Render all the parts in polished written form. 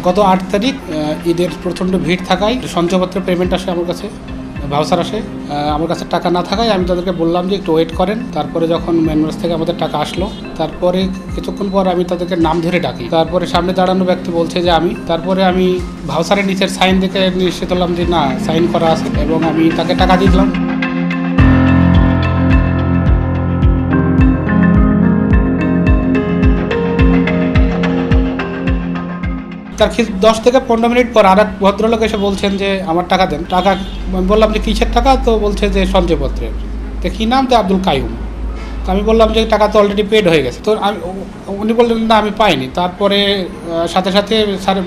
গত 8 তারিখ ঈদের প্রচণ্ড ভিড় থাকায় সঞ্চয়পত্রের পেমেন্ট আসে আমার কাছে, ভাউচার আসে। আমার কাছে টাকা না থাকায় আমি তাদেরকে বললাম যে একটু ওয়েট করেন। তারপরে যখন মেনমেস থেকে আমাদের টাকা আসলো, তারপরে কিছুক্ষণ পর আমি তাদেরকে নাম ধরে ডাকি। তারপরে সামনে দাঁড়ানো ব্যক্তি বলছে যে আমি। তারপরে আমি ভাউচারের নিচের সাইন দেখে নিশ্চিত হলাম যে না, সাইন করা আছে, এবং আমি তাকে টাকা দিয়ে দিলাম। তার 10 থেকে 15 মিনিট পর আর এক ভদ্রলোক এসে বলছেন যে আমার টাকা দেন। টাকা বললাম যে কিসের টাকা? তো বলছে যে সঞ্চয়পত্রের। তো কী নাম? তো আব্দুল কাইয়ুম। তো আমি বললাম যে টাকা তো অলরেডি পেড হয়ে গেছে। তো উনি বললেন না, আমি পাইনি। তারপরে সাথে সাথে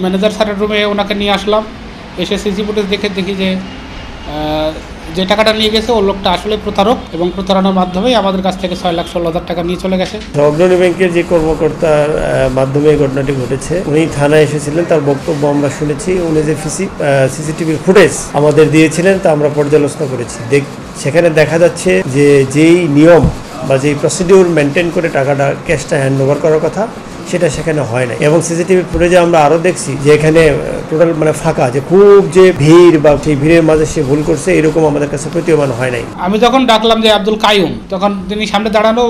ম্যানেজার স্যারের রুমে ওনাকে নিয়ে আসলাম। এসে সিসি ফুটেজ দেখি যে টাকাটা নিয়ে গেছে ও লোকটা আসলে প্রতারক, এবং প্রতারণার মাধ্যমেই আমাদের কাছ থেকে 6,16,000 টাকা নিয়ে চলে গেছে। অগ্রণী ব্যাংকের যে কর্মকর্তার মাধ্যমে এই ঘটনাটি ঘটেছে, উনি থানায় এসেছিলেন, তার বক্তব্য আমরা শুনেছি। উনি যে সিসিটিভির ফুটেজ আমাদের দিয়েছিলেন তা আমরা পর্যালোচনা করেছি। সেখানে দেখা যাচ্ছে যে যেই নিয়ম বা যেই প্রসিডিউর মেনটেন করে টাকাটা ক্যাশটা হ্যান্ড ওভার করার কথা, সেটা সেখানে হয় না। এবং সিসিটিভি ফুটেজে আমরা আরও দেখছি যে এখানে টোটাল ফাঁকা, যে খুব যে ভিড় বা সেই ভিড়ের মাঝে সে ভুল করছে, এরকম আমাদের কাছে প্রতীয়মান হয় নাই। আমি যখন ডাকলাম যে আব্দুল কাইয়ুম, তখন তিনি সামনে দাঁড়ানো,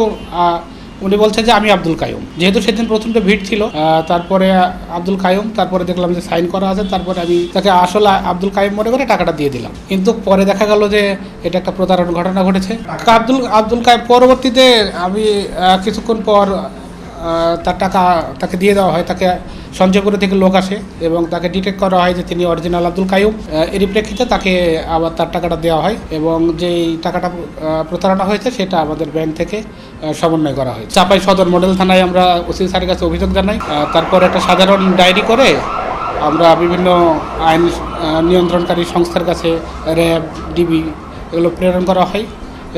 উনি বলছে যে আমি আব্দুল কাইয়ুম। যেহেতু সেদিন প্রচণ্ড ভিড় ছিল, তারপরে আব্দুল কাইয়ুম, তারপরে দেখলাম যে সাইন করা আছে, তারপরে আমি তাকে আসলে আব্দুল কাইয়ুম মনে করে টাকাটা দিয়ে দিলাম। কিন্তু পরে দেখা গেল যে এটা একটা প্রতারণার ঘটনা ঘটেছে। আব্দুল কাইয়ুম পরবর্তীতে আমি কিছুক্ষণ পর তার টাকা তাকে দিয়ে দেওয়া হয়। তাকে সঞ্চয়পুর থেকে লোক আসে এবং তাকে ডিটেক্ট করা হয় যে তিনি অরিজিনাল আব্দুল কাইয়ুম। এরই প্রেক্ষিতে তাকে আবার তার টাকাটা দেওয়া হয়, এবং যেই টাকাটা প্রতারণা হয়েছে সেটা আমাদের ব্যাংক থেকে সমন্বয় করা হয়। চাপাই সদর মডেল থানায় আমরা ওসি স্যারের কাছে অভিযোগ জানাই। তারপর একটা সাধারণ ডায়েরি করে আমরা বিভিন্ন আইন নিয়ন্ত্রণকারী সংস্থার কাছে, র্যাব, ডিবি, এগুলো প্রেরণ করা হয়,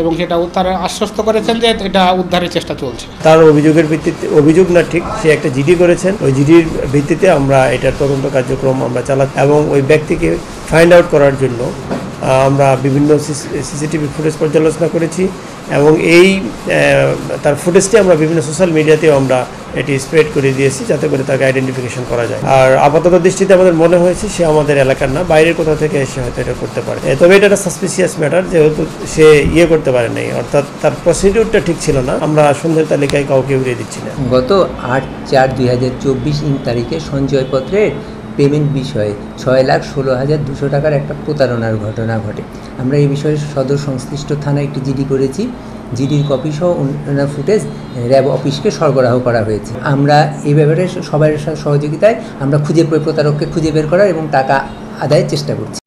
এবং সেটা তারা আশ্বস্ত করেছেন যে এটা উদ্ধারের চেষ্টা চলছে। তার অভিযোগের ভিত্তিতে, অভিযোগ না ঠিক, সে একটা জিডি করেছেন, ওই জিডির ভিত্তিতে আমরা এটার তদন্ত কার্যক্রম আমরা চালাচ্ছি, এবং ওই ব্যক্তিকে ফাইন্ড আউট করার জন্য আমরা বিভিন্ন সিসিটিভি ফুটেজ পর্যালোচনা করেছি, এবং এই তার ফুটেজটি আমরা বিভিন্ন সোশ্যাল মিডিয়াতেও আমরা এটি স্প্রেড করে দিয়েছি, যাতে করে তাকে আইডেন্টিফিকেশন করা যায়। আর আপাতত দৃষ্টিতে আমাদের মনে হয়েছে সে আমাদের এলাকার না, বাইরের কোথাও থেকে এসে হয়তো এটা করতে পারে। তবে এটা একটা সাসপিসিয়াস ম্যাটার, যেহেতু সে করতে পারে নাই, অর্থাৎ তার প্রসিডিউরটা ঠিক ছিল না। আমরা সন্ধ্যের তালিকায় কাউকে উড়িয়ে দিচ্ছি না। গত 8/4/2024 তারিখে সঞ্চয়পত্রের পেমেন্ট বিষয়ে 6,16,200 টাকার একটা প্রতারণার ঘটনা ঘটে। আমরা এই বিষয়ে সদর সংশ্লিষ্ট থানায় একটি জিডি করেছি। জিডির কপি সহ অন্যান্য ফুটেজ র্যাব অফিসকে সরবরাহ করা হয়েছে। আমরা এই ব্যাপারে সবার সহযোগিতায় আমরা প্রতারককে খুঁজে বের করার এবং টাকা আদায়ের চেষ্টা করছি।